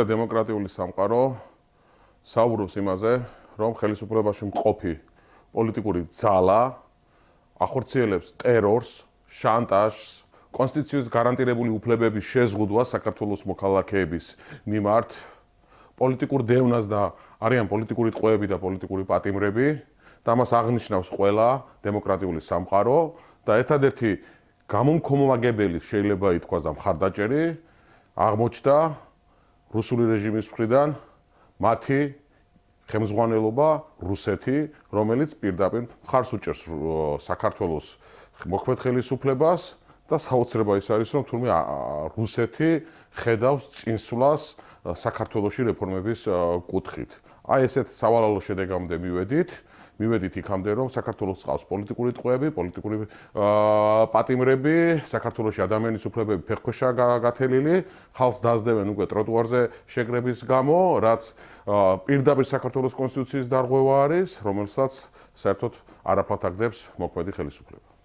დემოკრატიული სამყარო საუბრობს იმაზე, რომ ხელისუფლებაში მყოფი პოლიტიკური ძალა ახორციელებს ტერორს, შანტაჟს, კონსტიტუციის გარანტირებული უფლებების შეზღუდვას საქართველოს მოქალაქეების მიმართ, პოლიტიკურ დევნას და არიან პოლიტიკური ტყვეები და პოლიტიკური პატიმრები და მას აღნიშნავს ყველა დემოკრატიული სამყარო და ერთადერთი გამომქომაგებელი შეიძლება ითქვას და მხარდაჭერი აღმოჩნდა რუსული რეჟიმის მხრიდან მათი ხელმძღვანელობა რუსეთი, რომელიც პირდაპირ მხარს უჭერს საქართველოს მოქმედ ხელისუფლებას და საოცრება ის არის, რომ თურმე რუსეთი ხედავს წინსვლას საქართველოში რეფორმების კუთხით. აი ესეთ სავალალო შედეგამდე მივედით იქამდე, რომ საქართველოს ყავს პოლიტიკური ტყვეები, პოლიტიკური პატიმრები, საქართველოში ადამიანის უფლებები ფეხქვეშა გათელილი, ხალხს დაძდევენ უკვე ტროტუარზე შეკრების გამო, რაც პირდაპირ საქართველოს კონსტიტუციის დარღვევა არის, რომელსაც საერთოდ არაფრად აგდებს მოქმედი ხელისუფლება.